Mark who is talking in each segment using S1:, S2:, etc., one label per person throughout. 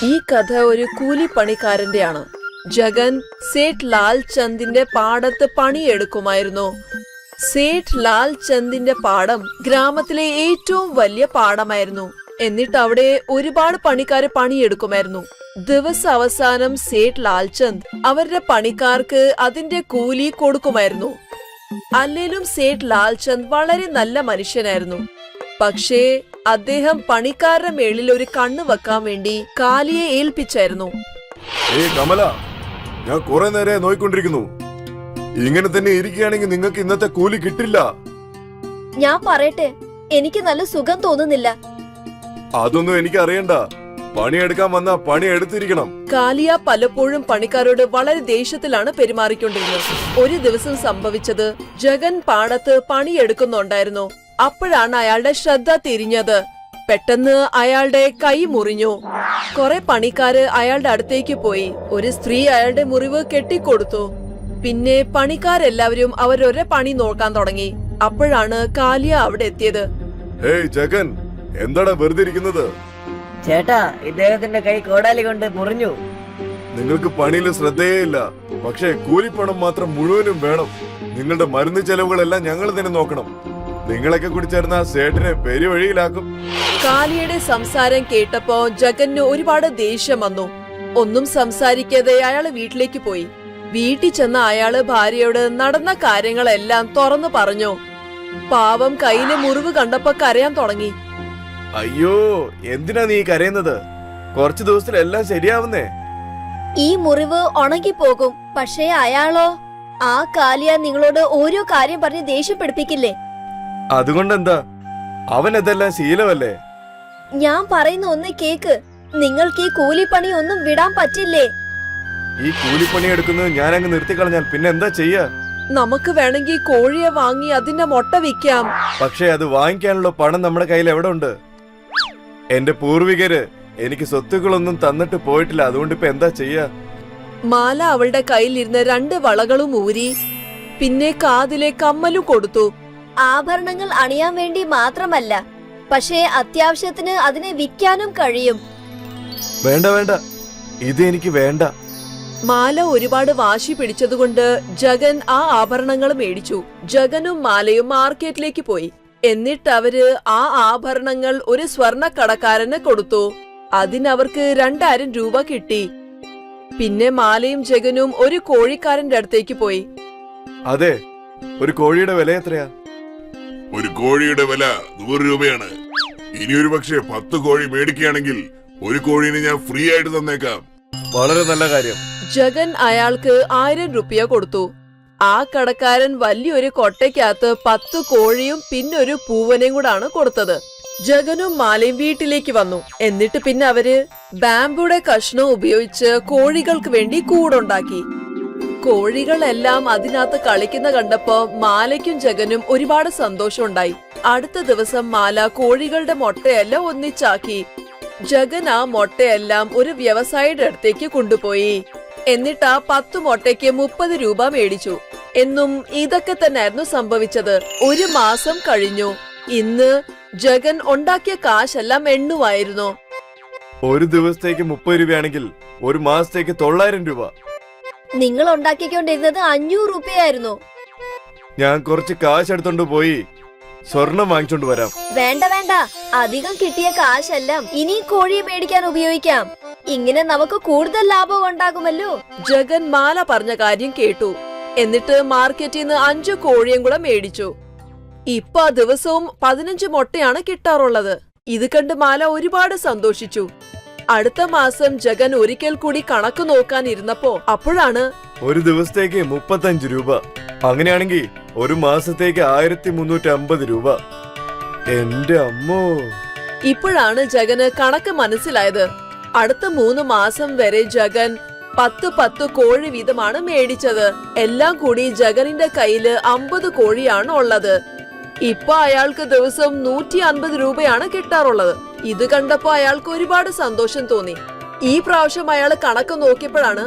S1: ഈ കഥ ഒരു കൂലിപ്പണിക്കാരന്റെയാണ്. ജഗൻ സേഠ് ലാൽ ചന്ദിന്റെ പാടത്ത് പണിയെടുക്കുമായിരുന്നു. സേഠ് ലാൽ ചന്ദിന്റെ പാടം ഗ്രാമത്തിലെ ഏറ്റവും വലിയ പാടമായിരുന്നു. എന്നിട്ട് അവിടെ ഒരുപാട് പണിക്കാര് പണിയെടുക്കുമായിരുന്നു. ദിവസ അവസാനം സേഠ് ലാൽചന്ദ് അവരുടെ പണിക്കാർക്ക് അതിന്റെ കൂലി കൊടുക്കുമായിരുന്നു. അല്ലേലും സേഠ് ലാൽചന്ദ് വളരെ നല്ല മനുഷ്യനായിരുന്നു. പക്ഷേ അദ്ദേഹം പണിക്കാരുടെ മേളിൽ ഒരു കണ്ണ് വെക്കാൻ വേണ്ടി കാലിയെ ഏൽപ്പിച്ചായിരുന്നു.
S2: കമല, ഞാൻ കുറെ നേരെ നോയിക്കൊണ്ടിരിക്കുന്നു. ഇങ്ങനെ തന്നെ ഇരിക്കുകയാണെങ്കിൽ നിങ്ങൾക്ക് ഇന്നത്തെ കൂലി കിട്ടില്ല.
S3: ഞാൻ പറയട്ടെ, എനിക്ക് നല്ല സുഖം തോന്നുന്നില്ല.
S2: അതൊന്നും എനിക്ക് അറിയണ്ട. പണിയെടുക്കാൻ വന്ന പണി എടുത്തിരിക്കണം.
S1: കാലിയ പലപ്പോഴും പണിക്കാരോട് വളരെ ദേഷ്യത്തിലാണ് പെരുമാറിക്കൊണ്ടിരുന്നത്. ഒരു ദിവസം സംഭവിച്ചത്, ജഗൻ പാടത്ത് പണിയെടുക്കുന്നുണ്ടായിരുന്നു. അപ്പോഴാണ് അയാളുടെ ശ്രദ്ധ തിരിഞ്ഞത്. പെട്ടെന്ന് അയാളുടെ കൈ മുറിഞ്ഞു. കുറെ പണിക്കാര് അയാളുടെ അടുത്തേക്ക് പോയി. ഒരു സ്ത്രീ അയാളുടെ മുറിവ് കെട്ടിക്കൊടുത്തു. പിന്നെ പണിക്കാരെല്ലാവരും അവരൊരു പണി നോക്കാൻ തുടങ്ങി. അപ്പോഴാണ് കാലിയ അവിടെ എത്തിയത്.
S2: ഹേയ് ജഗൻ, എന്താടാ വെറുതെ ഇരിക്കുന്നത്?
S4: ചേട്ടാ, ഇദ്ദേഹത്തിന്റെ കൈ കോടാലി കൊണ്ട് മുറിഞ്ഞു.
S2: നിങ്ങൾക്ക് പണിയിൽ ശ്രദ്ധയേ ഇല്ല. പക്ഷേ കൂലിപ്പണം മാത്രം മുഴുവനും വേണം. നിങ്ങളുടെ മരുന്ന് ചെലവുകളെല്ലാം ഞങ്ങൾ തന്നെ നോക്കണം. നിങ്ങളൊക്കെ കൂടി ചേർന്ന സേട്ടിനെ പെരുവഴിയിലാക്കും.
S1: കാലിയുടെ സംസാരം കേട്ടപ്പോ ജഗന് ഒരുപാട് ദേഷ്യം വന്നു. ഒന്നും സംസാരിക്കാതെ അയാള് വീട്ടിലേക്ക് പോയി. വീട്ടിൽ ചെന്ന അയാള് ഭാര്യയോട് നടന്ന കാര്യങ്ങളെല്ലാം തുറന്നു പറഞ്ഞു. പാവം കയ്യിലെ മുറിവ് കണ്ടപ്പോ കരയാൻ തുടങ്ങി.
S2: അയ്യോ, എന്തിനാ നീ കരയുന്നത്? കുറച്ചു ദിവസത്തിൽ എല്ലാം ശരിയാവുന്നേ.
S3: ഈ മുറിവ് ഉണങ്ങിപ്പോകും. പക്ഷേ അയാളോ? ആ കാലിയ നിങ്ങളോട് ഓരോ കാര്യം പറഞ്ഞ് ദേഷ്യപ്പെടുപ്പിക്കില്ലേ?
S2: അതുകൊണ്ടെന്താ? അവൻ ഇതെല്ലാം ശീലമല്ലേ?
S3: ഞാൻ പറയുന്ന ഒന്ന് കേക്ക്. നിങ്ങൾക്ക് ഈ കൂലിപ്പണി ഒന്നും വിടാൻ പറ്റില്ലേ?
S2: ഈ കൂലിപ്പണി എടുക്കുന്നത് ഞാൻ അങ്ങ് നിർത്തിക്കളഞ്ഞാൽ പിന്നെ എന്താ ചെയ്യാ?
S1: നമുക്ക് വേണമെങ്കിൽ കോഴിയെ വാങ്ങി അതിന്റെ മുട്ട വിൽക്കാം.
S2: പക്ഷേ അത് വാങ്ങിക്കാനുള്ള പണം നമ്മുടെ കയ്യിൽ എവിടെ ഉണ്ട്? എന്റെ പൂർവികര് എനിക്ക് സ്വത്തുക്കളൊന്നും തന്നിട്ട് പോയിട്ടില്ല. അതുകൊണ്ട് ഇപ്പൊ എന്താ ചെയ്യാ?
S1: മാല അവളുടെ കയ്യിലിരുന്ന് 2 വളകളും ഊരി, പിന്നെ കാതിലെ കമ്മലും കൊടുത്തു.
S3: ആഭരണങ്ങൾ അണിയാൻ വേണ്ടി മാത്രമല്ല, പക്ഷേ അത്യാവശ്യത്തിന് അതിനെ വിൽക്കാനും കഴിയും.
S2: വേണ്ട വേണ്ട, ഇത് എനിക്ക് വേണ്ട.
S1: മാല ഒരുപാട് വാശി പിടിച്ചതുകൊണ്ട് ജഗൻ ആ ആഭരണങ്ങൾ മേടിച്ചു. ജഗനും മാലയും മാർക്കറ്റിലേക്ക് പോയി. എന്നിട്ട് അവര് ആ ആഭരണങ്ങൾ ഒരു സ്വർണക്കടക്കാരന് കൊടുത്തു. അതിനവർക്ക് 2000 രൂപ കിട്ടി. പിന്നെ മാലയും ജഗനും ഒരു കോഴിക്കാരന്റെ അടുത്തേക്ക് പോയി.
S2: അതെ, ഒരു കോഴിയുടെ വില എത്രയാ?
S5: ഒരു കോഴിയുടെ വില 100 രൂപയാണ്. ഇനി ഒരു പക്ഷേ 10 കോഴി മേടിക്കുകയാണെങ്കിൽ ഒരു കോഴീനെ ഞാൻ ഫ്രീ ആയിട്ട് തന്നേക്കാം.
S2: വളരെ നല്ല കാര്യം.
S1: ജഗൻ അയാൾക്ക് 1000 രൂപ കൊടുത്തു. ആ കടക്കാരൻ വലിയൊരു കൊട്ടയ്ക്കകത്ത് 10 കോഴിയും പിന്നെ ഒരു പൂവനെയും കൂടാണ് കൊടുത്തത്. ജഗനും മാലയും വീട്ടിലേക്ക് വന്നു. എന്നിട്ട് പിന്നെ അവര് ബാംബുയുടെ കഷ്ണം ഉപയോഗിച്ച് കോഴികൾക്ക് വേണ്ടി കൂടുണ്ടാക്കി. കോഴികളെല്ലാം അതിനകത്ത് കളിക്കുന്ന കണ്ടപ്പോ മാലയ്ക്കും ജഗനും ഒരുപാട് സന്തോഷമുണ്ടായി. അടുത്ത ദിവസം മാല കോഴികളുടെ മുട്ടയെല്ലാം ഒന്നിച്ചാക്കി. ജഗൻ ആ മുട്ടയെല്ലാം ഒരു വ്യവസായിയുടെ അടുത്തേക്ക് കൊണ്ടുപോയി. എന്നിട്ട് ആ 10 മുട്ടയ്ക്ക് 30 രൂപ മേടിച്ചു. എന്നും ഇതൊക്കെ തന്നെയായിരുന്നു സംഭവിച്ചത്. 1 മാസം കഴിഞ്ഞു. ഇന്ന് ജഗൻ ഉണ്ടാക്കിയ കാശെല്ലാം എണ്ണുമായിരുന്നു.
S2: ഒരു ദിവസത്തേക്ക് 30 രൂപയാണെങ്കിൽ ഒരു മാസത്തേക്ക് 900 രൂപ.
S3: നിങ്ങൾ ഉണ്ടാക്കിക്കൊണ്ടിരുന്നത് 500 രൂപയായിരുന്നു.
S2: ഞാൻ കുറച്ച് കാശ് എടുത്തോണ്ട് പോയി സ്വർണം വാങ്ങിച്ചോണ്ട് വരാം.
S3: വേണ്ട വേണ്ട, അധികം കിട്ടിയ കാശെല്ലാം ഇനി കോഴിയെ മേടിക്കാൻ ഉപയോഗിക്കാം. ഇങ്ങനെ നമുക്ക് കൂടുതൽ ലാഭം ഉണ്ടാകുമല്ലോ.
S1: ജഗൻ മാല പറഞ്ഞ കാര്യം കേട്ടു. എന്നിട്ട് മാർക്കറ്റിൽ നിന്ന് 5 കോഴിയും കൂടെ മേടിച്ചു. ഇപ്പൊ ദിവസവും 15 മുട്ടയാണ് കിട്ടാറുള്ളത്. ഇത് കണ്ട് മാല ഒരുപാട് സന്തോഷിച്ചു. അടുത്ത മാസം ജഗൻ ഒരിക്കൽ കൂടി കണക്ക് നോക്കാൻ ഇരുന്നപ്പോ അപ്പോഴാണ്
S2: ഒരു ദിവസത്തേക്ക് 35 രൂപ. അങ്ങനെയാണെങ്കിൽ ഒരു മാസത്തേക്ക് 1350 രൂപ. എന്റെ അമ്മോ!
S1: ഇപ്പോഴാണ് ജഗന് കണക്ക് മനസ്സിലായത്. അടുത്ത 3 മാസം വരെ ജഗൻ 10 കോഴി വീതമാണ് മേടിച്ചത്. എല്ലാം കൂടി ജഗനിന്റെ കയ്യില് 50 കോഴിയാണ് ഉള്ളത്. ഇപ്പൊ അയാൾക്ക് ദിവസം 150 രൂപയാണ് കിട്ടാറുള്ളത്. ഇത് കണ്ടപ്പോ അയാൾക്ക് ഒരുപാട് സന്തോഷം തോന്നി. ഈ പ്രാവശ്യം അയാൾ കണക്ക് നോക്കിയപ്പോഴാണ്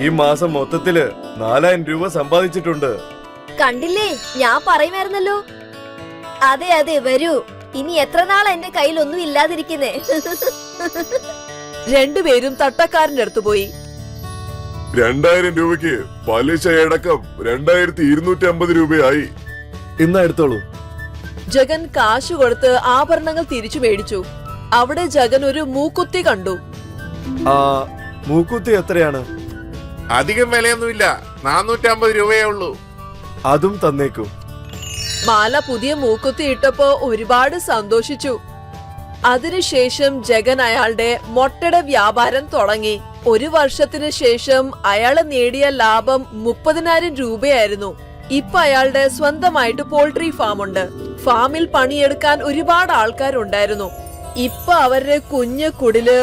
S2: ഈ മാസം മൊത്തത്തില് 4000 രൂപ സമ്പാദിച്ചിട്ടുണ്ട്.
S3: കണ്ടില്ലേ, ഞാൻ പറയുമായിരുന്നല്ലോ. അതെ അതെ, വരൂ. ഇനി എത്ര നാൾ എന്റെ കയ്യിൽ ഒന്നും ഇല്ലാതിരിക്കുന്നേ.
S1: രണ്ടുപേരും തട്ടക്കാരന്റെ അടുത്ത് പോയി.
S2: 2000 രൂപയ്ക്ക് പലിശ അടക്കം 2250 രൂപയായി. ഇന്നാ എടുത്തോളൂ.
S1: ജഗൻ കാശ് കൊടുത്ത് ആഭരണങ്ങൾ തിരിച്ചു മേടിച്ചു. അവിടെ ജഗൻ ഒരു മൂക്കുത്തി കണ്ടു.
S2: ആ മൂക്കുത്തി എത്രയാണ്?
S5: അധികം വിലയൊന്നുമില്ല, 450 രൂപയേ ഉള്ളൂ.
S2: അതും തന്നേക്കൂ.
S1: മാല പുതിയ മൂക്കുത്തി ഇട്ടപ്പോ ഒരുപാട് സന്തോഷിച്ചു. അതിനുശേഷം ജഗൻ അയാളുടെ മൊട്ടയുടെ വ്യാപാരം തുടങ്ങി. 1 വർഷത്തിന് ശേഷം അയാള് നേടിയ ലാഭം 30,000 രൂപയായിരുന്നു. ഇപ്പൊ അയാളുടെ സ്വന്തമായിട്ട് പോൾട്രി ഫാം ഉണ്ട്. ഫാമിൽ പണിയെടുക്കാൻ ഒരുപാട് ആൾക്കാരുണ്ടായിരുന്നു. ഇപ്പൊ അവരുടെ കുഞ്ഞു കുടില്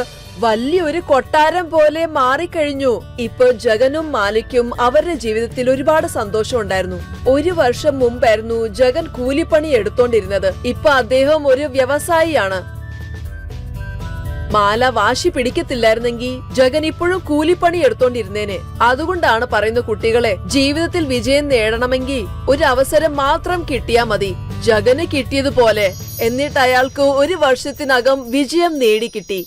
S1: വലിയൊരു കൊട്ടാരം പോലെ മാറിക്കഴിഞ്ഞു. ഇപ്പൊ ജഗനും മാലിക്കും അവരുടെ ജീവിതത്തിൽ ഒരുപാട് സന്തോഷം ഉണ്ടായിരുന്നു. 1 വർഷം മുമ്പായിരുന്നു ജഗൻ കൂലിപ്പണി എടുത്തോണ്ടിരുന്നത്. ഇപ്പൊ അദ്ദേഹം ഒരു വ്യവസായിയാണ്. മാല വാശി പിടിക്കത്തില്ലായിരുന്നെങ്കിൽ ജഗൻ ഇപ്പോഴും കൂലിപ്പണി എടുത്തോണ്ടിരുന്നേനെ. അതുകൊണ്ടാണ് പറയുന്ന കുട്ടികളെ, ജീവിതത്തിൽ വിജയം നേടണമെങ്കിൽ ഒരു അവസരം മാത്രം കിട്ടിയാ മതി. ജഗന് കിട്ടിയതുപോലെ. എന്നിട്ട് അയാൾക്ക് 1 വർഷത്തിനകം വിജയം നേടിക്കിട്ടി.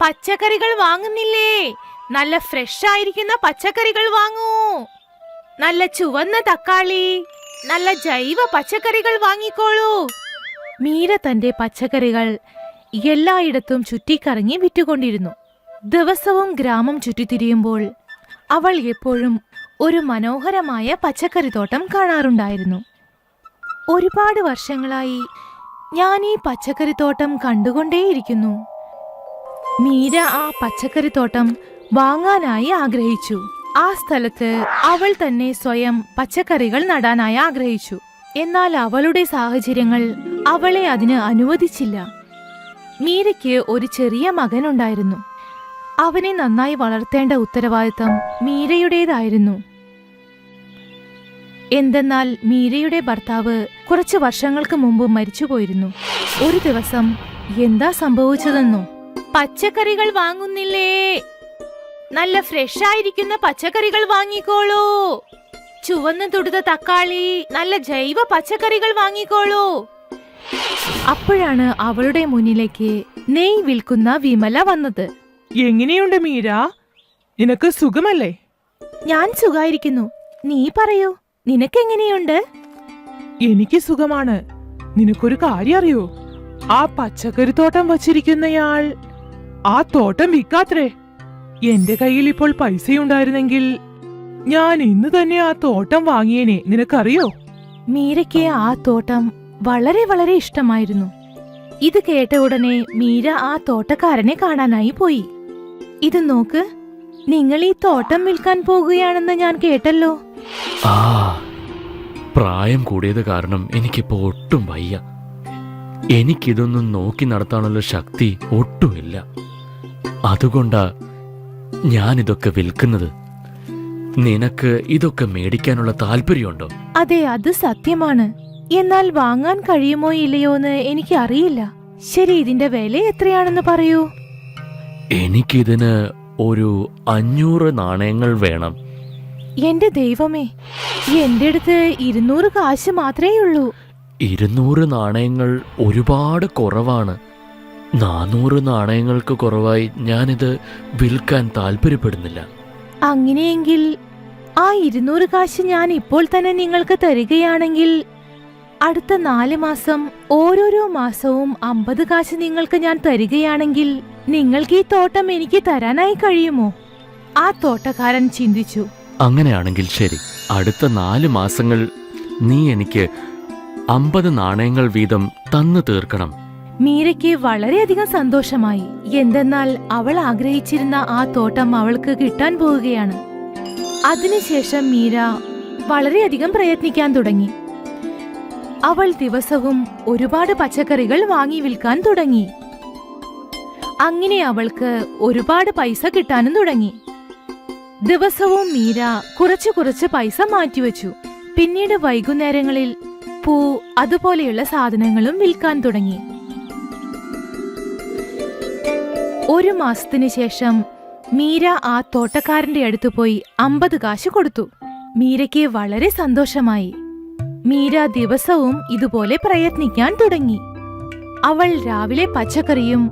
S6: പച്ചക്കറികൾ വാങ്ങുന്നില്ലേ? നല്ല ഫ്രഷ് ആയിരിക്കുന്ന പച്ചക്കറികൾ വാങ്ങൂ. നല്ല ചുവന്ന തക്കാളി, നല്ല ജൈവ പച്ചക്കറികൾ വാങ്ങിക്കോളൂ. മീര തന്റെ പച്ചക്കറികൾ എല്ലായിടത്തും ചുറ്റിക്കറങ്ങി വിറ്റുകൊണ്ടിരുന്നു. ദിവസവും ഗ്രാമം ചുറ്റിത്തിരിയുമ്പോൾ അവൾ എപ്പോഴും ഒരു മനോഹരമായ പച്ചക്കറിത്തോട്ടം കാണാറുണ്ടായിരുന്നു. ഒരുപാട് വർഷങ്ങളായി ഞാൻ ഈ പച്ചക്കറിത്തോട്ടം കണ്ടുകൊണ്ടേയിരിക്കുന്നു. മീര ആ പച്ചക്കറിത്തോട്ടം വാങ്ങാനായി ആഗ്രഹിച്ചു. ആ സ്ഥലത്ത് അവൾ തന്നെ സ്വയം പച്ചക്കറികൾ നടാനായി ആഗ്രഹിച്ചു. എന്നാൽ അവളുടെ സാഹചര്യങ്ങൾ അവളെ അതിന് അനുവദിച്ചില്ല. മീരയ്ക്ക് ഒരു ചെറിയ മകനുണ്ടായിരുന്നു. അവനെ നന്നായി വളർത്തേണ്ട ഉത്തരവാദിത്തം മീരയുടേതായിരുന്നു. എന്തെന്നാൽ മീരയുടെ ഭർത്താവ് കുറച്ചു വർഷങ്ങൾക്ക് മുമ്പ് മരിച്ചുപോയിരുന്നു. ഒരു ദിവസം എന്താ സംഭവിച്ചതെന്നോ? പച്ചക്കറികൾ വാങ്ങുന്നില്ലേ? നല്ല ഫ്രഷ് ആയിരിക്കുന്ന പച്ചക്കറികൾ വാങ്ങിക്കോളൂ. ചുവന്ന തുടുത്ത തക്കാളി, നല്ല ജൈവ പച്ചക്കറികൾ വാങ്ങിക്കോളൂ. അപ്പോഴാണ് അവളുടെ മുന്നിലേക്ക് നെയ് വിൽക്കുന്ന വിമല വന്നത്.
S7: എങ്ങനെയുണ്ട് മീര? നിനക്ക് സുഖമല്ലേ?
S6: ഞാൻ സുഖായിരിക്കുന്നു. നീ പറയൂ, നിനക്കെങ്ങനെയുണ്ട്?
S7: എനിക്ക് സുഖമാണ്. നിനക്കൊരു കാര്യം അറിയോ? ആ പച്ചക്കറിത്തോട്ടം വച്ചിരിക്കുന്നയാൾ ആ തോട്ടം വിൽക്കാത്രേ. എന്റെ കയ്യിൽ ഇപ്പോൾ പൈസയുണ്ടായിരുന്നെങ്കിൽ ഞാൻ ഇന്ന് തന്നെ ആ തോട്ടം വാങ്ങിയേനെ. നിനക്കറിയോ?
S6: മീരയ്ക്ക് ആ തോട്ടം വളരെ വളരെ ഇഷ്ടമായിരുന്നു. ഇത് കേട്ട ഉടനെ മീര ആ തോട്ടക്കാരനെ കാണാനായി പോയി. ഇത് നോക്ക്, നിങ്ങൾ ഈ തോട്ടം വിൽക്കാൻ പോകുകയാണെന്ന് ഞാൻ കേട്ടല്ലോ.
S8: ആ പ്രായം കൂടിയത് കാരണം എനിക്കിപ്പോ ഒട്ടും വയ്യ. എനിക്കിതൊന്നും നോക്കി നടത്താനുള്ള ശക്തി ഒട്ടുമില്ല. അതുകൊണ്ടാ ഞാനിതൊക്കെ വിൽക്കുന്നത്. നിനക്ക് ഇതൊക്കെ മേടിക്കാനുള്ള താല്പര്യമുണ്ടോ?
S6: അതെ, അത് സത്യമാണ്. എന്നാൽ വാങ്ങാൻ കഴിയുമോ ഇല്ലയോ എന്ന് എനിക്ക് അറിയില്ല. ശരി, ഇതിന്റെ വില എത്രയാണെന്ന് പറയൂ.
S8: എനിക്കിതിന് ഒരു 500 നാണയങ്ങൾ വേണം.
S6: എന്റെ ദൈവമേ, എന്റെ അടുത്ത് 200 കാശ് മാത്രമേ ഉള്ളൂ.
S8: 200 നാണയങ്ങൾ ഒരുപാട് കുറവാണ്. 400 നാണയങ്ങൾക്ക് കുറവായി ഞാനിത് വിൽക്കാൻ താല്പര്യപ്പെടുന്നില്ല.
S6: അങ്ങനെയെങ്കിൽ ആ 200 കാശ് ഞാൻ ഇപ്പോൾ തന്നെ നിങ്ങൾക്ക് തരികയാണെങ്കിൽ അടുത്ത 4 മാസം ഓരോരോ മാസവും 50 കാശ് നിങ്ങൾക്ക് ഞാൻ തരികയാണെങ്കിൽ നിങ്ങൾക്ക് ഈ തോട്ടം എനിക്ക് തരാനായി കഴിയുമോ? ആ തോട്ടക്കാരൻ ചിന്തിച്ചു.
S8: അങ്ങനെയാണെങ്കിൽ ശരി, അടുത്ത 4 മാസങ്ങൾ നീ എനിക്ക് 50 നാണയങ്ങൾ വീതം തന്നു തീർക്കണം.
S6: മീരയ്ക്ക് വളരെയധികം സന്തോഷമായി. എന്തെന്നാൽ അവൾ ആഗ്രഹിച്ചിരുന്ന ആ തോട്ടം അവൾക്ക് കിട്ടാൻ പോവുകയാണ്. അതിനുശേഷം മീര വളരെയധികം പ്രയത്നിക്കാൻ തുടങ്ങി. അവൾ ദിവസവും ഒരുപാട് പച്ചക്കറികൾ വാങ്ങി വിൽക്കാൻ തുടങ്ങി. അങ്ങനെ അവൾക്ക് ഒരുപാട് പൈസ കിട്ടാനും തുടങ്ങി. ദിവസവും മീര കുറച്ച് കുറച്ച് പൈസ മാറ്റിവെച്ചു. പിന്നീട് വൈകുന്നേരങ്ങളിൽ പൂ അതുപോലെയുള്ള സാധനങ്ങളും വിൽക്കാൻ തുടങ്ങി. 1 മാസത്തിന് ശേഷം മീര ആ തോട്ടക്കാരന്റെ അടുത്ത് പോയി 50 കാശ് കൊടുത്തു. മീരയ്ക്ക് വളരെ സന്തോഷമായി. മീര ദിവസവും ഇതുപോലെ പ്രയത്നിക്കാൻ തുടങ്ങി. അവൾ രാവിലെ പച്ചക്കറിയും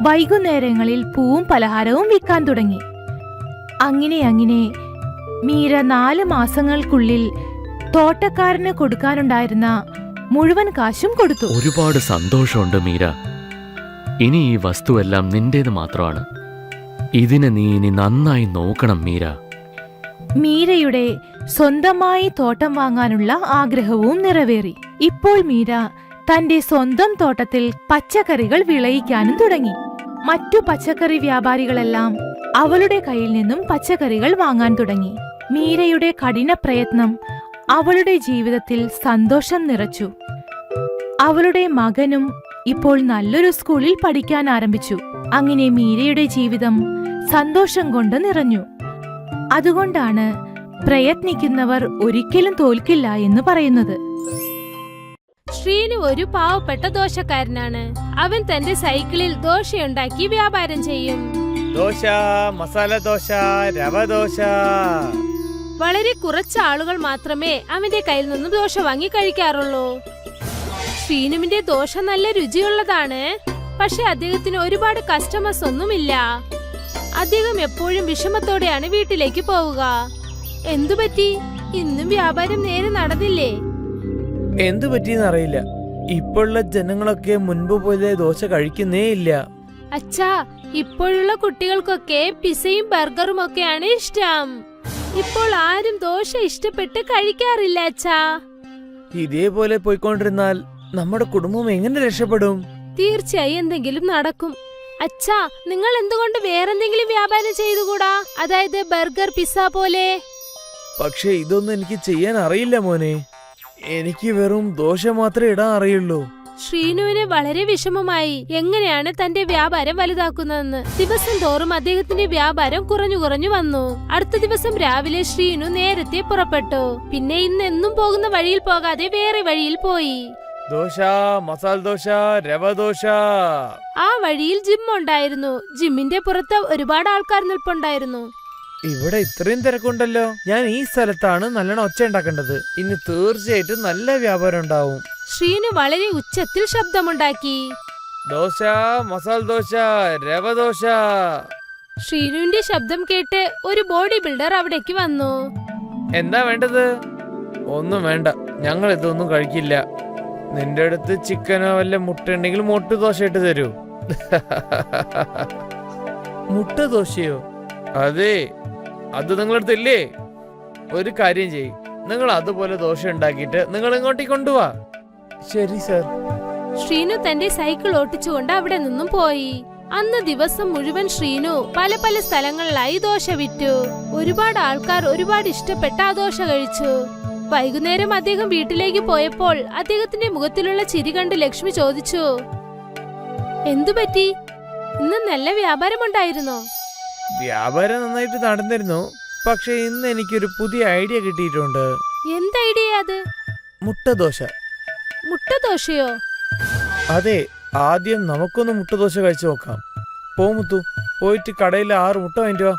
S6: വൈകുന്നേരങ്ങളിൽ പൂവും പലഹാരവും വിൽക്കാൻ തുടങ്ങി. അങ്ങനെ മീര 4 മാസങ്ങൾക്കുള്ളിൽ തോട്ടക്കാരന് കൊടുക്കാനുണ്ടായിരുന്ന മുഴുവൻ കാശും കൊടുത്തു.
S8: ഒരുപാട് സന്തോഷമുണ്ട് മീര. ഇനി ഈ വസ്തുവെല്ലാം നിന്റേത് മാത്രമാണ്. ഇതിനെ നീ ഇനി നന്നായി നോക്കണം മീര.
S6: മീരയുടെ സ്വന്തമായി തോട്ടം വാങ്ങാനുള്ള ആഗ്രഹവും നിറവേറി. ഇപ്പോൾ മീര തന്റെ സ്വന്തം തോട്ടത്തിൽ പച്ചക്കറികൾ വിളയിക്കാനും തുടങ്ങി. മറ്റു പച്ചക്കറി വ്യാപാരികളെല്ലാം അവളുടെ കയ്യിൽ നിന്നും പച്ചക്കറികൾ വാങ്ങാൻ തുടങ്ങി. മീരയുടെ കഠിന പ്രയത്നം അവളുടെ ജീവിതത്തിൽ സന്തോഷം നിറച്ചു. അവളുടെ മകനും ഇപ്പോൾ നല്ലൊരു സ്കൂളിൽ പഠിക്കാൻ ആരംഭിച്ചു. അങ്ങനെ മീരയുടെ ജീവിതം സന്തോഷം കൊണ്ട് നിറഞ്ഞു. അതുകൊണ്ടാണ് പ്രയത്നിക്കുന്നവർ ഒരിക്കലും തോൽക്കില്ല എന്ന് പറയുന്നത്.
S9: ശ്രീനു ഒരു പാവപ്പെട്ട ദോശക്കാരനാണ്. അവൻ തന്റെ സൈക്കിളിൽ ദോശയുണ്ടാക്കി വ്യാപാരം ചെയ്യും.
S10: ദോശ, മസാല ദോശ, രവ ദോശ.
S9: വളരെ കുറച്ച് ആളുകൾ മാത്രമേ അവന്റെ കയ്യിൽ നിന്നും ദോശ വാങ്ങി കഴിക്കാറുള്ളൂ. ശ്രീനുവിന്റെ ദോശ നല്ല രുചിയുള്ളതാണ്. പക്ഷെ അദ്ദേഹത്തിന് ഒരുപാട് കസ്റ്റമേഴ്സ് ഒന്നുമില്ല. അദ്ദേഹം എപ്പോഴും വിഷമത്തോടെയാണ് വീട്ടിലേക്ക് പോവുക. എന്തുപറ്റി? ഇന്നും വ്യാപാരം നേരെ നടന്നില്ലേ?
S10: എന്തു പറ്റിയെന്ന് അറിയില്ല. ഇപ്പോഴുള്ള ജനങ്ങളൊക്കെ മുൻപ് പോലെ ദോശ കഴിക്കുന്നേ ഇല്ല.
S9: അച്ഛാ, ഇപ്പോഴുള്ള കുട്ടികൾക്കൊക്കെ പിസയും ബർഗറും ഒക്കെയാണ് ഇഷ്ടം. ഇപ്പോൾ ആരും ദോശ ഇഷ്ടപ്പെട്ട് കഴിക്കാറില്ല അച്ഛാ.
S10: ഇതേപോലെ പോയിക്കൊണ്ടിരുന്നാൽ നമ്മുടെ കുടുംബം എങ്ങനെ രക്ഷപ്പെടും?
S9: തീർച്ചയായും എന്തെങ്കിലും നടക്കും. അച്ഛാ, നിങ്ങൾ എന്തുകൊണ്ട് വേറെന്തെങ്കിലും വ്യാപാരം ചെയ്തുകൂടാ? അതായത് ബർഗർ, പിസ്സ പോലെ.
S10: പക്ഷെ ഇതൊന്നും എനിക്ക് ചെയ്യാൻ അറിയില്ല മോനെ. എനിക്ക് വെറും ദോശ മാത്രമേ ഇടാൻ അറിയുള്ളൂ.
S9: ശ്രീനുവിന് വളരെ വിഷമമായി എങ്ങനെയാണ് തന്റെ വ്യാപാരം വലുതാക്കുന്നതെന്ന്. ദിവസം തോറും അദ്ദേഹത്തിന്റെ വ്യാപാരം കുറഞ്ഞു വന്നു. അടുത്ത ദിവസം രാവിലെ ശ്രീനു നേരത്തെ പുറപ്പെട്ടു. പിന്നെ ഇന്ന് എന്നും പോകുന്ന വഴിയിൽ പോകാതെ വേറെ വഴിയിൽ പോയി.
S10: ദോശ, മസാല ദോശ, രവ ദോശ.
S9: ആ വഴിയിൽ ജിം ഉണ്ടായിരുന്നു. ജിമ്മിന്റെ പുറത്ത് ഒരുപാട് ആൾക്കാർ നിൽപ്പുണ്ടായിരുന്നു.
S10: ഇവിടെ ഇത്രയും തിരക്കുണ്ടല്ലോ. ഞാൻ ഈ സ്ഥലത്താണ് നല്ലോണം ഒച്ച ഉണ്ടാക്കേണ്ടത്. ഇന്ന് തീർച്ചയായിട്ടും നല്ല വ്യാപാരം ഉണ്ടാവും.
S9: ശ്രീനു വളരെ ഉച്ചത്തിൽ ശബ്ദമുണ്ടാക്കി.
S10: ദോശ, മസാല ദോശ, രവ ദോശ.
S9: ശ്രീനുവിന്റെ ശബ്ദം കേട്ട് ഒരു ബോഡി ബിൽഡർ അവിടേക്ക് വന്നു.
S10: എന്താ വേണ്ടത്? ഒന്നും വേണ്ട, ഞങ്ങൾ ഇതൊന്നും കഴിക്കില്ല. നിന്റെ അടുത്ത് ചിക്കനോ വല്ല മുട്ട ഉണ്ടെങ്കിൽ മുട്ട ദോശ ഇട്ട് തരൂ. മുട്ട ദോശയോ? അതെ, അത് നിങ്ങളടുത്ത് ഇല്ലേ? ഒരു കാര്യം ചെയ്യ്, നിങ്ങൾ അതുപോലെ ദോശ ഉണ്ടാക്കിയിട്ട് നിങ്ങൾ ഇങ്ങോട്ടേക്ക് കൊണ്ടുപോവാ. ശരി സർ.
S9: ശ്രീനു തന്റെ സൈക്കിൾ ഓട്ടിച്ചുകൊണ്ട് അവിടെ നിന്നും പോയി. അന്ന് ദിവസം മുഴുവൻ ശ്രീനു പല പല സ്ഥലങ്ങളിലായി ദോശ വിറ്റു. ഒരുപാട് ആൾക്കാർ ഒരുപാട് ഇഷ്ടപ്പെട്ട ആ ദോശ കഴിച്ചു. വൈകുന്നേരം അദ്ദേഹം വീട്ടിലേക്ക് പോയപ്പോൾ അദ്ദേഹത്തിന്റെ മുഖത്തിലുള്ള ചിരി കണ്ട് ലക്ഷ്മി ചോദിച്ചു, എന്തുപറ്റി? ഇന്ന് നല്ല വ്യാപാരമുണ്ടായിരുന്നോ?
S10: വ്യാപാരം നന്നായിട്ട് നടന്നിരുന്നു. പക്ഷെ ഇന്ന് എനിക്കൊരു പുതിയ ഐഡിയ കിട്ടിയിട്ടുണ്ട്.
S9: എന്ത് ഐഡിയ അത്?
S10: മുട്ടദോശ.
S9: മുട്ടദോശയോ?
S10: അതെ, ആദ്യം നമുക്കൊന്ന് മുട്ടദോശ കഴിച്ചു നോക്കാം. മുത്തു, പോയിട്ട് കടയിൽ 6 മുട്ട വാങ്ങിട്ട് വാ.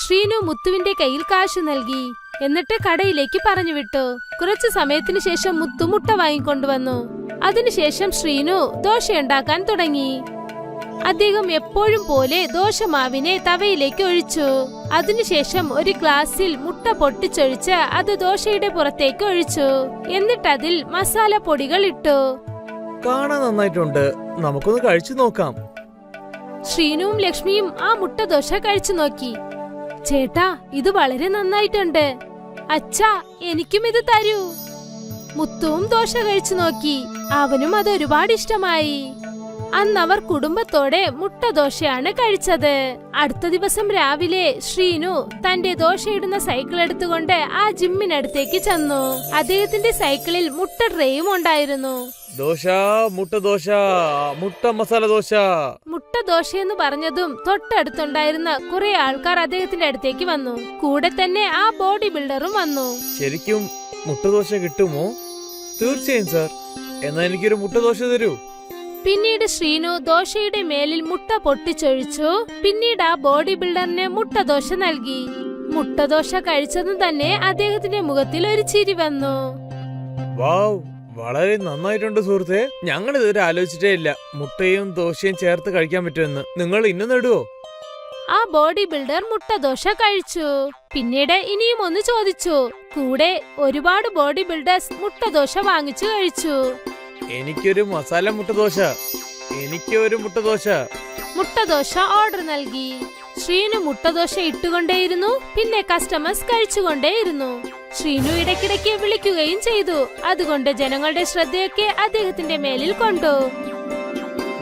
S9: ശ്രീനു മുത്തുവിന്റെ കയ്യിൽ കാശ് നൽകി. എന്നിട്ട് കടയിലേക്ക് പറഞ്ഞു വിട്ടു. കുറച്ചു സമയത്തിന് ശേഷം മുത്തു മുട്ട വാങ്ങിക്കൊണ്ടുവന്നു. അതിനുശേഷം ശ്രീനു ദോശയുണ്ടാക്കാൻ തുടങ്ങി. അദ്ദേഹം എപ്പോഴും പോലെ ദോശമാവിനെ തവയിലേക്ക് ഒഴിച്ചു. അതിനുശേഷം ഒരു ഗ്ലാസ്സിൽ മുട്ട പൊട്ടിച്ചൊഴിച്ച് അത് ദോശയുടെ പുറത്തേക്ക് ഒഴിച്ചു. എന്നിട്ട് അതിൽ മസാല പൊടികൾ ഇട്ടു.
S10: കാണാൻ നന്നായിട്ടുണ്ട്, നമുക്കൊന്ന് കഴിച്ചു നോക്കാം.
S9: ശ്രീനുവും ലക്ഷ്മിയും ആ മുട്ട ദോശ കഴിച്ചു നോക്കി. ചേട്ടാ, ഇത് വളരെ നന്നായിട്ടുണ്ട്. അച്ഛാ, എനിക്കും ഇത് തരൂ. മുത്തുവും ദോശ കഴിച്ചു നോക്കി. അവനും അത് ഒരുപാട് ഇഷ്ടമായി. അന്ന് അവർ കുടുംബത്തോടെ മുട്ട ദോശയാണ് കഴിച്ചത്. അടുത്ത ദിവസം രാവിലെ ശ്രീനു തന്റെ ദോശയിടുന്ന സൈക്കിൾ എടുത്തുകൊണ്ട് ആ ജിമ്മിനടുത്തേക്ക് ചെന്നു. അദ്ദേഹത്തിന്റെ സൈക്കിളിൽ മുട്ട ട്രേയും ഉണ്ടായിരുന്നു.
S10: ദോശ, മുട്ട ദോശ, മുട്ട മസാല ദോശ.
S9: മുട്ട ദോശ എന്ന് പറഞ്ഞതും തൊട്ടടുത്തുണ്ടായിരുന്ന കുറെ ആൾക്കാർ അദ്ദേഹത്തിന്റെ അടുത്തേക്ക് വന്നു. കൂടെ തന്നെ ആ ബോഡി ബിൽഡറും വന്നു.
S10: ശരിക്കും മുട്ട ദോശ കിട്ടുമോ? തീർച്ചയായും സാർ. എന്നാ എനിക്കൊരു മുട്ട ദോശ തരൂ.
S9: പിന്നീട് ശ്രീനു ദോശയുടെ മേലിൽ മുട്ട പൊട്ടിച്ചൊഴിച്ചു. പിന്നീട് ആ ബോഡി ബിൽഡറിന് മുട്ട ദോശ നൽകി. മുട്ട ദോശ കഴിച്ചതും തന്നെ അദ്ദേഹത്തിന്റെ മുഖത്തിൽ ഒരു ചിരി വന്നു.
S10: വാവ്, വളരെ നന്നായിട്ടുണ്ട് സുഹൃത്തെ. ഞങ്ങൾ ഇതുവരെ ആലോചിച്ചിട്ടേ ഇല്ല മുട്ടയും ദോശയും ചേർത്ത് കഴിക്കാൻ പറ്റുമെന്ന്. നിങ്ങൾ ഇന്ന് നേടുവോ?
S9: ആ ബോഡി ബിൽഡർ മുട്ടദോശ കഴിച്ചു. പിന്നീട് ഇനിയും ഒന്ന് ചോദിച്ചു. കൂടെ ഒരുപാട് ബോഡി ബിൽഡേഴ്സ് മുട്ടദോശ വാങ്ങിച്ചു കഴിച്ചു.
S10: എനിക്കൊരു മസാല മുട്ടദോശ. എനിക്കൊരു മുട്ടദോശ.
S9: മുട്ടദോശ ഓർഡർ നൽകി. ശ്രീനു മുട്ടദോശ ഇട്ടുകൊണ്ടേയിരുന്നു. പിന്നെ കസ്റ്റമേഴ്സ് കഴിച്ചുകൊണ്ടേയിരുന്നു. ശ്രീനു ഇടയ്ക്കിടയ്ക്ക് വിളിക്കുകയും ചെയ്തു. അതുകൊണ്ട് ജനങ്ങളുടെ ശ്രദ്ധയൊക്കെ അദ്ദേഹത്തിന്റെ മേലിൽ കൊണ്ടു.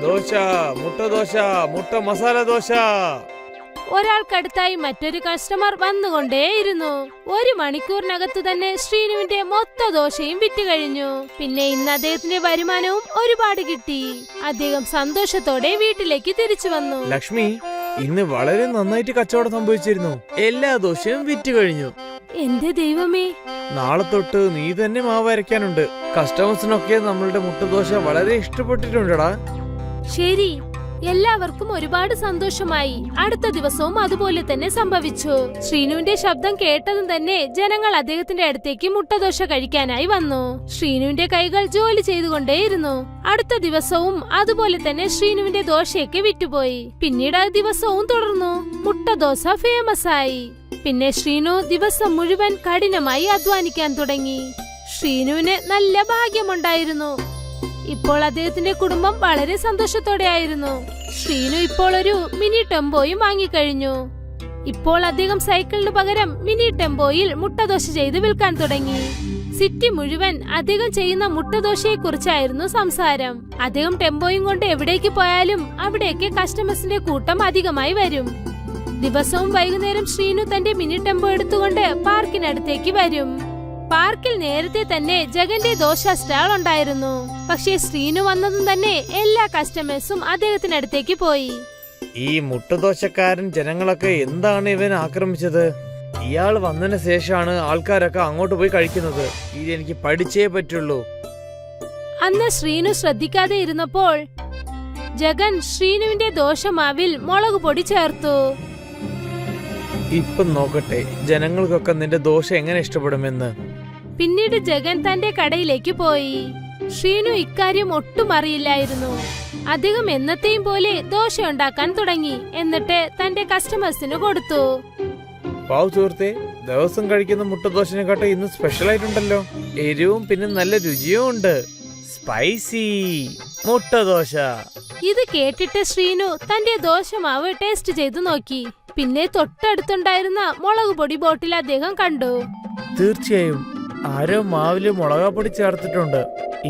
S10: ദോശ, മുട്ടദോശ, മുട്ട മസാല ദോശ.
S9: ഒരാൾക്കടുത്തായി മറ്റൊരു കസ്റ്റമർ വന്നുകൊണ്ടേയിരുന്നു. 1 മണിക്കൂറിനകത്തു തന്നെ ശ്രീനുവിന്റെ മൊത്ത ദോശയും വിറ്റ് കഴിഞ്ഞു. പിന്നെ ഇന്ന് അദ്ദേഹത്തിന്റെ വരുമാനവും ഒരുപാട് കിട്ടി. അദ്ദേഹം സന്തോഷത്തോടെ വീട്ടിലേക്ക് തിരിച്ചു വന്നു.
S10: ലക്ഷ്മി, ഇന്ന് വളരെ നന്നായിട്ട് കച്ചവടം സംഭവിച്ചിരുന്നു. എല്ലാ ദോശയും വിറ്റ് കഴിഞ്ഞു.
S9: എന്റെ ദൈവമേ,
S10: നാളെ തൊട്ട് നീ തന്നെ മാവ് അരയ്ക്കാനുണ്ട്. കസ്റ്റമേഴ്സിനൊക്കെ നമ്മളുടെ മുട്ടദോശ വളരെ ഇഷ്ടപ്പെട്ടിട്ടുണ്ടടാ.
S9: ശരി. എല്ലാവർക്കും ഒരുപാട് സന്തോഷമായി. അടുത്ത ദിവസവും അതുപോലെ തന്നെ സംഭവിച്ചു. ശ്രീനുവിന്റെ ശബ്ദം കേട്ടതും തന്നെ ജനങ്ങൾ അദ്ദേഹത്തിന്റെ അടുത്തേക്ക് മുട്ടദോശ കഴിക്കാനായി വന്നു. ശ്രീനുവിന്റെ കൈകൾ ജോലി ചെയ്തുകൊണ്ടേയിരുന്നു. അടുത്ത ദിവസവും അതുപോലെ തന്നെ ശ്രീനുവിന്റെ ദോശയൊക്കെ വിറ്റുപോയി. പിന്നീട് ആ ദിവസവും തുടർന്നു. മുട്ടദോശ ഫേമസ് ആയി. പിന്നെ ശ്രീനു ദിവസം മുഴുവൻ കഠിനമായി അധ്വാനിക്കാൻ തുടങ്ങി. ശ്രീനുവിന് നല്ല ഭാഗ്യമുണ്ടായിരുന്നു. ഇപ്പോൾ അദ്ദേഹത്തിന്റെ കുടുംബം വളരെ സന്തോഷത്തോടെ ആയിരുന്നു. ശ്രീനു ഇപ്പോൾ ഒരു മിനി ടെമ്പോയും വാങ്ങിക്കഴിഞ്ഞു. ഇപ്പോൾ അദ്ദേഹം സൈക്കിളിന് പകരം മിനി ടെമ്പോയിൽ മുട്ടദോശ ചെയ്ത് വിൽക്കാൻ തുടങ്ങി. സിറ്റി മുഴുവൻ അദ്ദേഹം ചെയ്യുന്ന മുട്ടദോശയെ കുറിച്ചായിരുന്നു സംസാരം. അദ്ദേഹം ടെമ്പോയും കൊണ്ട് എവിടേക്ക് പോയാലും അവിടേക്ക് കസ്റ്റമേഴ്സിന്റെ കൂട്ടം അധികമായി വരും. ദിവസവും വൈകുന്നേരം ശ്രീനു തന്റെ മിനി ടെമ്പോ എടുത്തുകൊണ്ട് പാർക്കിനടുത്തേക്ക് വരും. പാർക്കിൽ നേരത്തെ തന്നെ ജഗന്റെ ദോശ സ്റ്റാൾ ഉണ്ടായിരുന്നു. പക്ഷേ ശ്രീനു വന്നതും തന്നെ എല്ലാ കസ്റ്റമേഴ്സും അദ്ദേഹത്തിനടുത്തേക്ക് പോയി.
S10: ഈ മുട്ടദോശക്കാരൻ ജനങ്ങളൊക്കെ എന്താണ് ഇവൻ ആക്രമിച്ചത്? ഇയാൾ വന്നതിന് ശേഷമാണ് ആൾക്കാരൊക്കെ അങ്ങോട്ട് പോയി കഴിക്കുന്നത്. ഇത് എനിക്ക് പഠിച്ചേ പറ്റുള്ളൂ.
S9: അന്ന് ശ്രീനു ശ്രദ്ധിക്കാതെ ഇരുന്നപ്പോൾ ജഗൻ ശ്രീനുവിന്റെ ദോശമാവിൽ മുളക് പൊടി ചേർത്തു.
S10: ഇപ്പം നോക്കട്ടെ ജനങ്ങൾക്കൊക്കെ നിന്റെ ദോശ എങ്ങനെ ഇഷ്ടപ്പെടുമെന്ന്.
S9: പിന്നീട് ജഗൻ തന്റെ കടയിലേക്ക് പോയി. ശ്രീനു ഇക്കാര്യം ഒട്ടും അറിയില്ലായിരുന്നു. അദ്ദേഹം എന്നത്തെയും പോലെ ദോശ ഉണ്ടാക്കാൻ തുടങ്ങി. എന്നിട്ട് തന്റെ കസ്റ്റമേഴ്സിന് കൊടുത്തു.
S10: പാവ സുഹൃത്തെ, ദിവസം കഴിക്കുന്ന മുട്ടദോശനെക്കാട്ടെ ഇന്ന് സ്പെഷ്യൽ ആയിട്ടുണ്ടല്ലോ. എരിവും പിന്നെ നല്ല രുചിയും ഉണ്ട്. സ്പൈസി മുട്ടദോശ.
S9: ഇത് കേട്ടിട്ട് ശ്രീനു തന്റെ ദോശമാവ് ടേസ്റ്റ് ചെയ്തു നോക്കി. പിന്നെ തൊട്ടടുത്തുണ്ടായിരുന്ന മുളക് പൊടി ബോട്ടിൽ അദ്ദേഹം കണ്ടു.
S10: തീർച്ചയായും ആരോ മാവില് മുളകാപ്പൊടി ചേർത്തിട്ടുണ്ട്.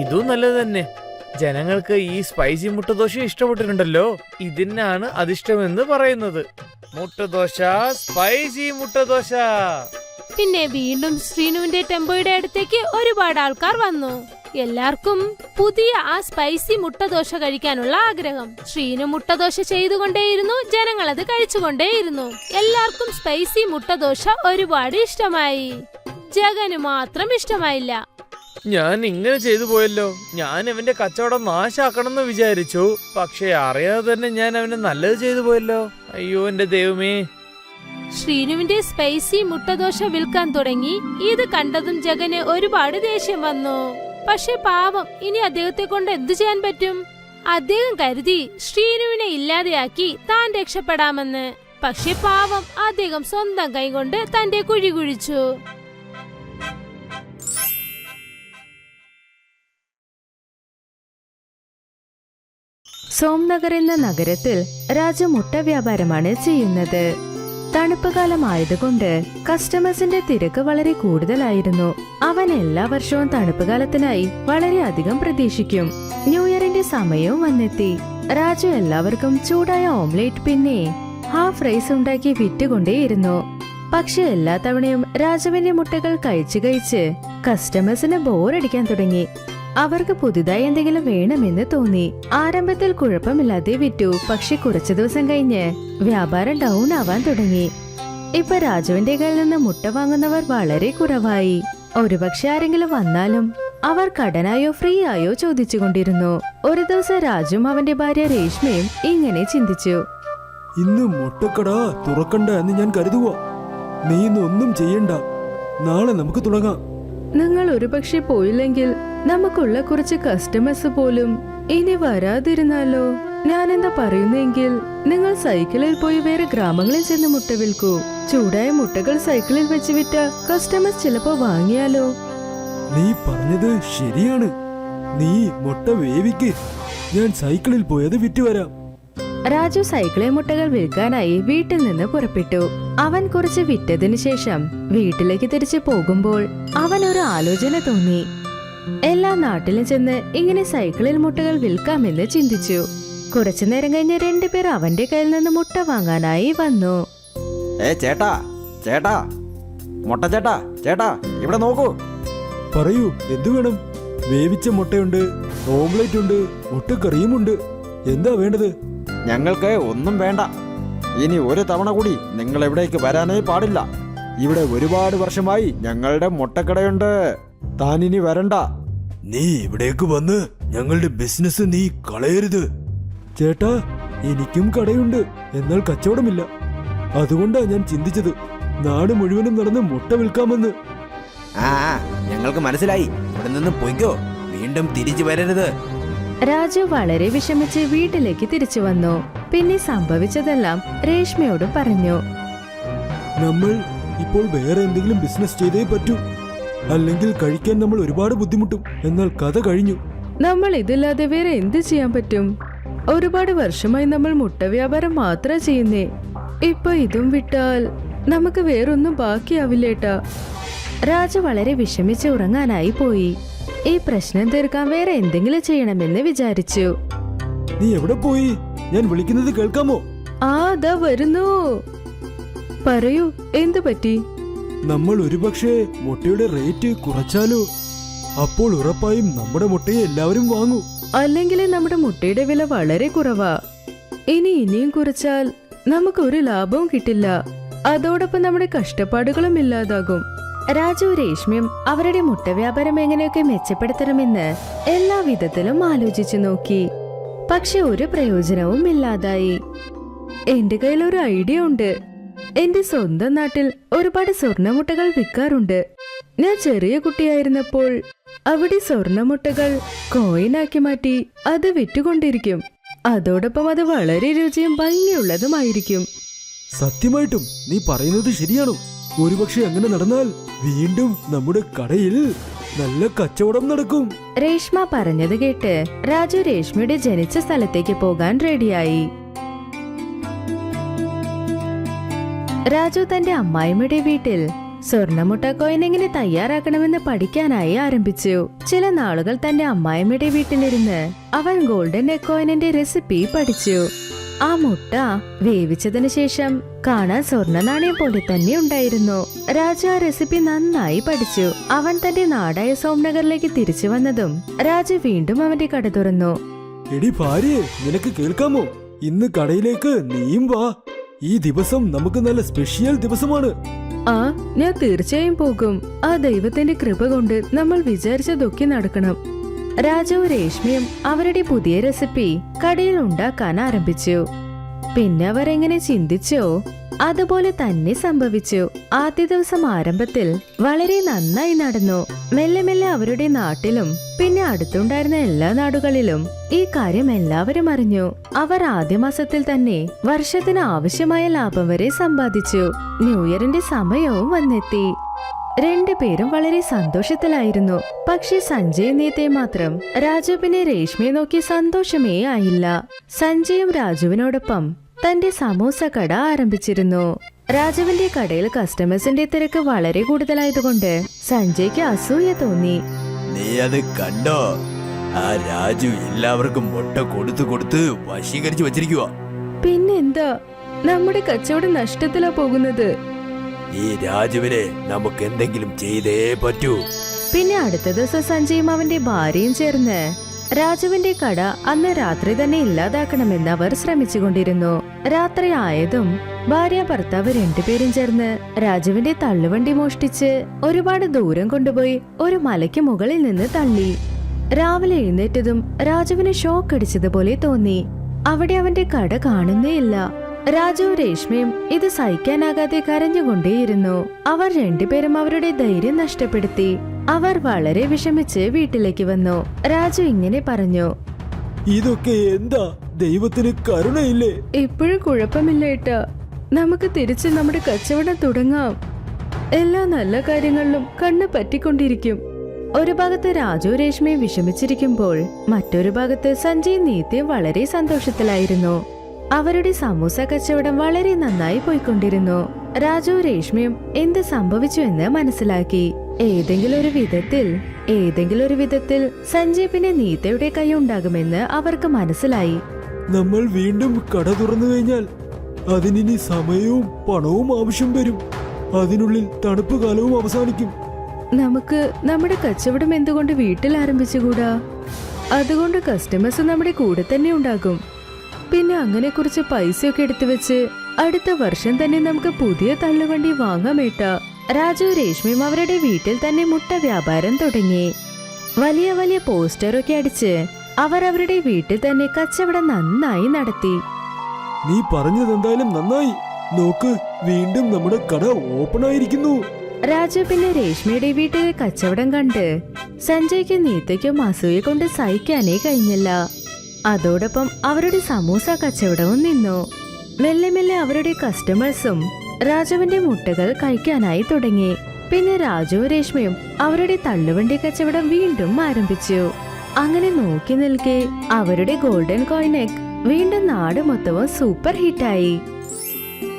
S10: ഇതും നല്ലത് തന്നെ. ജനങ്ങൾക്ക് ഈ സ്പൈസി മുട്ടദോശ ഇഷ്ടപ്പെട്ടിട്ടുണ്ടല്ലോ. ഇതിനാണ് അതിഷ്ടമെന്ന് പറയുന്നത്. മുട്ടദോശ, സ്പൈസി മുട്ടദോശ.
S9: പിന്നെ വീണ്ടും ശ്രീനുവിന്റെ ടെമ്പോയുടെ അടുത്തേക്ക് ഒരുപാട് ആൾക്കാർ വന്നു. എല്ലാവർക്കും പുതിയ ആ സ്പൈസി മുട്ടദോശ കഴിക്കാനുള്ള ആഗ്രഹം. ശ്രീനു മുട്ടദോശ ചെയ്തുകൊണ്ടേയിരുന്നു. ജനങ്ങൾ അത് കഴിച്ചുകൊണ്ടേയിരുന്നു. എല്ലാവർക്കും സ്പൈസി മുട്ടദോശ ഒരുപാട് ഇഷ്ടമായി. ജഗന് മാത്രം ഇഷ്ടമായില്ല.
S10: ഞാൻ ഇങ്ങനെ ചെയ്തു പോയല്ലോ. ഞാൻ അവന്റെ കച്ചവടം നാശാക്കണമെന്ന് വിചാരിച്ചു. പക്ഷെ അറിയാതെ തന്നെ ഞാൻ അവന് നല്ലത് ചെയ്തു പോയല്ലോ. അയ്യോ എന്റെ ദൈവമേ.
S9: ശ്രീനുവിന്റെ സ്പൈസി മുട്ടദോശ വിൽക്കാൻ തുടങ്ങി. ഇത് കണ്ടതും ജഗന് ഒരുപാട് ദേഷ്യം വന്നു. പക്ഷെ പാവം, ഇനി അദ്ദേഹത്തെ കൊണ്ട് എന്തു ചെയ്യാൻ പറ്റും? അദ്ദേഹം കരുതി ശ്രീനുവിനെ ഇല്ലാതെയാക്കി താൻ രക്ഷപ്പെടാമെന്ന്. പക്ഷെ പാവം, അദ്ദേഹം സ്വന്തം കൈകൊണ്ട് തന്റെ കുഴി കുഴിച്ചു.
S6: സോംനഗർ എന്ന നഗരത്തിൽ രാജ മുട്ട വ്യാപാരമാണ് ചെയ്യുന്നത്. തണുപ്പ് കാലമായതുകൊണ്ട് കസ്റ്റമേഴ്സിന്റെ തിരക്ക് വളരെ കൂടുതലായിരുന്നു. അവൻ എല്ലാ വർഷവും തണുപ്പ് കാലത്തിനായി വളരെയധികം പ്രതീക്ഷിക്കും. ന്യൂ ഇയറിന്റെ സമയവും വന്നെത്തി. രാജു എല്ലാവർക്കും ചൂടായ ഓംലേറ്റ് പിന്നെ ഹാഫ് റൈസ് ഉണ്ടാക്കി വിറ്റുകൊണ്ടേയിരുന്നു. പക്ഷെ എല്ലാ തവണയും രാജുവിന്റെ മുട്ടകൾ കഴിച്ച് കസ്റ്റമേഴ്സിന് ബോറടിക്കാൻ തുടങ്ങി. അവർക്ക് പുതുതായി എന്തെങ്കിലും വേണമെന്ന് തോന്നി. ആരംഭത്തിൽ കുഴപ്പമില്ലാതെ വിറ്റു. പക്ഷെ കുറച്ചു ദിവസം കഴിഞ്ഞ് വ്യാപാരം ഡൗൺ ആവാൻ തുടങ്ങി. ഇപ്പൊ രാജുവിന്റെ കയ്യിൽ നിന്ന് മുട്ട വാങ്ങുന്നവർ വളരെ കുറവായി. ഒരുപക്ഷെ ആരെങ്കിലും വന്നാലും അവർ കടനായോ ഫ്രീ ആയോ ചോദിച്ചുകൊണ്ടിരുന്നു. ഒരു ദിവസം രാജുവും അവന്റെ ഭാര്യ രേഷ്മയും ഇങ്ങനെ ചിന്തിച്ചു.
S11: ഇന്ന് മുട്ടക്കട തുറക്കണ്ട എന്ന് ഞാൻ കരുതുക. നീ ഇന്നൊന്നും ചെയ്യണ്ട. നാളെ നമുക്ക് തുടങ്ങാം.
S12: നിങ്ങൾ ഒരുപക്ഷെ പോയില്ലെങ്കിൽ നമുക്കുള്ള കുറച്ച് കസ്റ്റമേഴ്സ് പോലും ഇനി വരാതിരുന്നാലോ? ഞാൻ എന്താ പറയുന്നെങ്കിൽ നിങ്ങൾ സൈക്കിളിൽ പോയി വേറെ ഗ്രാമങ്ങളിൽ ചെന്ന് മുട്ട വിൽക്കൂ. ചൂടായ മുട്ടകൾ സൈക്കിളിൽ വെച്ച് വിറ്റ കസ്റ്റമേഴ്സ് ചിലപ്പോ വാങ്ങിയാലോ?
S11: നീ പറഞ്ഞത് ശരിയാണ്. നീ മുട്ട വേവിക്ക്, ഞാൻ സൈക്കിളിൽ പോയത് വിറ്റുവരാം.
S12: രാജു സൈക്കിളിൽ മുട്ടകൾ വിൽക്കാനായി വീട്ടിൽ നിന്ന് പുറപ്പെട്ടു. അവൻ കുറച്ച് വിറ്റതിനു ശേഷം വീട്ടിലേക്ക് തിരിച്ചു പോകുമ്പോൾ അവൻ ഒരു ആലോചന തോന്നി. എല്ലാ നാട്ടിലും ചെന്ന് ഇങ്ങനെ സൈക്കിളിൽ മുട്ടകൾ വിൽക്കാമെന്ന് ചിന്തിച്ചു. കുറച്ചു നേരം കഴിഞ്ഞ് 2 പേർ അവന്റെ കയ്യിൽ നിന്ന് മുട്ട വാങ്ങാനായി വന്നു.
S13: ചേട്ടാ ചേട്ടാ മുട്ട ചേട്ടാ ചേട്ടാ ഇവിടെ നോക്കൂ.
S11: പറയൂ, എന്തു വേണം? വേവിച്ച മുട്ടയുണ്ട്, ഓംലെറ്റ് ഉണ്ട്, മുട്ടക്കറിയുമുണ്ട്. എന്താ വേണ്ടത്?
S13: ഞങ്ങൾക്ക് ഒന്നും വേണ്ട. ഇനി ഒരു തവണ കൂടി നിങ്ങൾ ഇവിടേക്ക് വരാനേ പാടില്ല. ഇവിടെ ഒരുപാട് വർഷമായി ഞങ്ങളുടെ മുട്ടക്കടയുണ്ട്. താനിനി വരണ്ട.
S11: നീ ഇവിടേക്ക് വന്ന് ഞങ്ങളുടെ ബിസിനസ് നീ കളയരുത്. ചേട്ടാ, എനിക്കും കടയുണ്ട്, എന്നാൽ കച്ചവടമില്ല. അതുകൊണ്ടാ ഞാൻ ചിന്തിച്ചത് നാട് മുഴുവനും നടന്ന് മുട്ട വിൽക്കാമെന്ന്.
S13: ആ ഞങ്ങൾക്ക് മനസ്സിലായി. ഇവിടെ നിന്ന് പൊയ്ക്കോ, വീണ്ടും തിരിച്ചു വരരുത്.
S12: രാജു വളരെ വിഷമിച്ച് വീട്ടിലേക്ക് തിരിച്ചു വന്നു. പിന്നെ സംഭവിച്ചതെല്ലാം രേഷ്മയോട് പറഞ്ഞു.
S11: നമ്മൾ ഇപ്പോൾ വേറെ എന്തെങ്കിലും ബിസിനസ് ചെയ്തേ പറ്റൂ, അല്ലെങ്കിൽ കഴിക്കാൻ നമ്മൾ ഒരുപാട് ബുദ്ധിമുട്ടും. എന്നാൽ കഥ കഴിഞ്ഞു.
S12: നമ്മൾ ഇതില്ലാതെ വേറെ എന്ത് ചെയ്യാൻ പറ്റും? ഒരുപാട് വർഷമായി നമ്മൾ മുട്ട വ്യാപാരം മാത്രം ചെയ്യുന്നേ. ഇപ്പൊ ഇതും വിട്ടാൽ നമുക്ക് വേറൊന്നും ബാക്കിയാവില്ലേട്ടാ. രാജു വളരെ വിഷമിച്ച് ഉറങ്ങാനായി പോയി. ഈ പ്രശ്നം തീർക്കാൻ വേറെ എന്തെങ്കിലും ചെയ്യണമെന്ന് വിചാരിച്ചു.
S11: നീ എവിടെ പോയി? ഞാൻ വിളിക്കുന്നത് കേൾക്കാമോ?
S12: ദാ വരുന്നു. പറയൂ, എന്തു പറ്റി?
S11: നമ്മൾ ഒരുപക്ഷെ മുട്ടയുടെ റേറ്റ് കുറച്ചാലോ? അപ്പോൾ ഉറപ്പായും നമ്മുടെ മുട്ടയെ എല്ലാവരും വാങ്ങൂ.
S12: അല്ലെങ്കിൽ നമ്മുടെ മുട്ടയുടെ വില വളരെ കുറവാ. ഇനിയും കുറച്ചാൽ നമുക്ക് ഒരു ലാഭവും കിട്ടില്ല. അതോടൊപ്പം നമ്മുടെ കഷ്ടപ്പാടുകളും ഇല്ലാതാകും. രാജു രേഷ്മയും അവരുടെ മുട്ട വ്യാപാരം എങ്ങനെയൊക്കെ മെച്ചപ്പെടുത്തണമെന്ന് എല്ലാ വിധത്തിലും ആലോചിച്ചു നോക്കി. പക്ഷെ ഒരു പ്രയോജനവും ഇല്ലാതായി. എന്റെ കയ്യിൽ ഒരു ഐഡിയ ഉണ്ട്. എന്റെ സ്വന്തം നാട്ടിൽ ഒരുപാട് സ്വർണ്ണമുട്ടകൾ വിൽക്കാറുണ്ട്. ഞാൻ ചെറിയ കുട്ടിയായിരുന്നപ്പോൾ അവിടെ സ്വർണ്ണമുട്ടകൾ കോയിനാക്കി മാറ്റി അത് വിറ്റുകൊണ്ടിരിക്കും. അതോടൊപ്പം അത് വളരെ രുചിയും ഭംഗിയുള്ളതുമായിരിക്കും.
S11: സത്യമായിട്ടും നീ പറയുന്നത് ശരിയാണോ? ഒരുപക്ഷെ അങ്ങനെ നടന്നാൽ വീണ്ടും നമ്മുടെ കടയിൽ നല്ല കച്ചവടം നടക്കും.
S12: രേഷ്മ പറഞ്ഞത് കേട്ട് രാജു രേഷ്മയുടെ ജനിച്ച സ്ഥലത്തേക്ക് പോകാൻ റെഡിയായി. രാജു തന്റെ അമ്മായിമ്മയുടെ വീട്ടിൽ സ്വർണ്ണമുട്ട കോയിൻ എങ്ങനെ തയ്യാറാക്കണമെന്ന് പഠിക്കാനായി ആരംഭിച്ചു. ചില നാളുകൾ തന്റെ അമ്മായിമ്മയുടെ വീട്ടിലിരുന്ന് അവൻ ഗോൾഡൻ എഗ് കോയിനിന്റെ റെസിപ്പി പഠിച്ചു. ആ മുട്ട വേവിച്ചതിനു ശേഷം കാണാൻ സ്വർണ്ണ നാണയം പോലെ തന്നെ ഉണ്ടായിരുന്നു. രാജു ആ റെസിപ്പി നന്നായി പഠിച്ചു. അവൻ തന്റെ നാടായ സോംനഗറിലേക്ക് തിരിച്ചു വന്നതും രാജു വീണ്ടും അവന്റെ കട തുറന്നു.
S11: എടി ഭാര്യേ, നിനക്ക് കേൾക്കാമോ? ഇന്ന് കടയിലേക്ക് നീയും വാ. ഈ ദിവസം നമുക്ക് നല്ല സ്പെഷ്യൽ ദിവസമാണ്.
S12: ഞാൻ തീർച്ചയായും പോകും. ആ ദൈവത്തിന്റെ കൃപ കൊണ്ട് നമ്മൾ വിചാരിച്ചതൊക്കെ നടക്കണം. രാജുവും രേഷ്മയും അവരുടെ പുതിയ റെസിപ്പി കടയിൽ ഉണ്ടാക്കാൻ ആരംഭിച്ചു. പിന്നെ അവർ എങ്ങനെ ചിന്തിച്ചോ അതുപോലെ തന്നെ സംഭവിച്ചു. ആദ്യ ദിവസം ആരംഭത്തിൽ വളരെ നന്നായി നടന്നു. മെല്ലെ മെല്ലെ അവരുടെ നാട്ടിലും പിന്നെ അടുത്തുണ്ടായിരുന്ന എല്ലാ നാടുകളിലും ഈ കാര്യം എല്ലാവരും അറിഞ്ഞു. അവർ ആദ്യ മാസത്തിൽ തന്നെ വർഷത്തിന് ആവശ്യമായ ലാഭം വരെ സമ്പാദിച്ചു. ന്യൂ ഇയറിന്റെ സമയവും വന്നെത്തി. 2 പേരും വളരെ സന്തോഷത്തിലായിരുന്നു. പക്ഷെ സഞ്ജയ് നീത്തെ മാത്രം രാജു പിന്നെ രേഷ്മയെ നോക്കി സന്തോഷമേ ആയില്ല. സഞ്ജയും രാജുവിനോടൊപ്പം തന്റെ സമോസ കട ആരംഭിച്ചിരുന്നു. രാജുവിന്റെ കടയിൽ കസ്റ്റമേഴ്സിന്റെ തിരക്ക് വളരെ കൂടുതലായതുകൊണ്ട് സഞ്ജയ്ക്ക് അസൂയ തോന്നി.
S11: നീ അത് കണ്ടോ? ആ രാജു എല്ലാവർക്കും മുട്ട കൊടുത്തു കൊടുത്ത് വശീകരിച്ചു വച്ചിരിക്കുക.
S12: പിന്നെന്താ, നമ്മുടെ കച്ചവടം നഷ്ടത്തിലാ പോകുന്നത്.
S11: ഈ രാജുവിനെ നമുക്ക് എന്തെങ്കിലും ചെയ്തേ പറ്റൂ.
S12: പിന്നെ അടുത്ത ദിവസം സഞ്ജയും അവന്റെ ഭാര്യയും ചേർന്ന് രാജുവിന്റെ കട അന്ന് രാത്രി തന്നെ ഇല്ലാതാക്കണമെന്ന് അവർ ശ്രമിച്ചുകൊണ്ടിരുന്നു. രാത്രി ആയതും ഭാര്യ ഭർത്താവ് 2 പേരും ചേർന്ന് രാജുവിന്റെ തള്ളുവണ്ടി മോഷ്ടിച്ച് ഒരുപാട് ദൂരം കൊണ്ടുപോയി ഒരു മലയ്ക്ക് മുകളിൽ നിന്ന് തള്ളി. രാവിലെ എഴുന്നേറ്റതും രാജുവിന് ഷോക്ക് അടിച്ചതുപോലെ തോന്നി. അവിടെ അവന്റെ കട കാണുന്നേയില്ല. രാജുവും രേഷ്മയും ഇത് സഹിക്കാനാകാതെ കരഞ്ഞുകൊണ്ടേയിരുന്നു. അവർ രണ്ടുപേരും അവരുടെ ധൈര്യം നഷ്ടപ്പെടുത്തി. അവർ വളരെ വിഷമിച്ച് വീട്ടിലേക്ക് വന്നു. രാജു ഇങ്ങനെ പറഞ്ഞു:
S11: ഇതൊക്കെ എന്താ? ദൈവത്തിന് കരുണയില്ലേ?
S12: ഇപ്പോഴും കുഴപ്പമില്ല ഏട്ടാ, നമുക്ക് തിരിച്ച് നമ്മുടെ കച്ചവടം തുടങ്ങാം. എല്ലാ നല്ല കാര്യങ്ങളിലും കണ്ണ് പറ്റിക്കൊണ്ടിരിക്കും. ഒരു ഭാഗത്ത് രാജു രേഷ്മയും വിഷമിച്ചിരിക്കുമ്പോൾ മറ്റൊരു ഭാഗത്ത് സഞ്ജയ് നീത്യയും വളരെ സന്തോഷത്തിലായിരുന്നു. അവരുടെ സമൂസ കച്ചവടം വളരെ നന്നായി പോയിക്കൊണ്ടിരുന്നു. രാജു രേഷ്മയും എന്ത് സംഭവിച്ചു എന്ന് മനസ്സിലാക്കി. ഏതെങ്കിലും ഒരു വിധത്തിൽ സഞ്ജയ് പിന്നെ നീതയുടെ കൈ ഉണ്ടാകുമെന്ന് അവർക്ക് മനസ്സിലായി.
S11: നമ്മൾ വീണ്ടും കട തുറന്നു കഴിഞ്ഞാൽ അതിനി സമയവും പണവും ആവശ്യം വരും. അതിനുള്ളിൽ തണുപ്പ് കാലവും അവസാനിക്കും.
S12: നമുക്ക് നമ്മുടെ കച്ചവടം എന്തുകൊണ്ട് വീട്ടിൽ ആരംഭിച്ചുകൂടാ? അതുകൊണ്ട് കസ്റ്റമേഴ്സ് നമ്മുടെ കൂടെ തന്നെ ഉണ്ടാകും. പിന്നെ അങ്ങനെ കുറച്ച് പൈസയൊക്കെ എടുത്തു വെച്ച് അടുത്ത വർഷം തന്നെ നമുക്ക് പുതിയ തള്ളുവണ്ടി വാങ്ങാമേട്ടാ. രാജു രേഷ്മയും അവരുടെ വീട്ടിൽ തന്നെ മുട്ട വ്യാപാരം തുടങ്ങി. വലിയ വലിയ പോസ്റ്ററൊക്കെ അടിച്ച് അവർ അവരുടെ വീട്ടിൽ തന്നെ കച്ചവടം നന്നായി നടത്തി.
S11: നീ പറഞ്ഞതെന്തായാലും നന്നായി. നോക്ക്, വീണ്ടും നമ്മുടെ കട ഓപ്പൺ ആയിരിക്കുന്നു.
S12: രാജു പിന്നെ രേഷ്മയുടെ വീട്ടിലെ കച്ചവടം കണ്ട് സഞ്ജയ്ക്കും നീത്തയ്ക്കും അസൂയ കൊണ്ട് സഹിക്കാനേ കഴിഞ്ഞില്ല. അതോടൊപ്പം അവരുടെ സമൂസ കച്ചവടവും നിന്നു. മെല്ലെ മെല്ലെ അവരുടെ കസ്റ്റമേഴ്സും രാജുവിന്റെ മുട്ടകൾ കഴിക്കാനായി തുടങ്ങി. പിന്നെ രാജുവും രേഷ്മയും അവരുടെ തള്ളുവണ്ടി കച്ചവടം വീണ്ടും ആരംഭിച്ചു. അങ്ങനെ നോക്കി നിൽക്കെ അവരുടെ ഗോൾഡൻ കോയിൻ എഗ് വീണ്ടും നാട് മൊത്തവും സൂപ്പർ ഹിറ്റായി.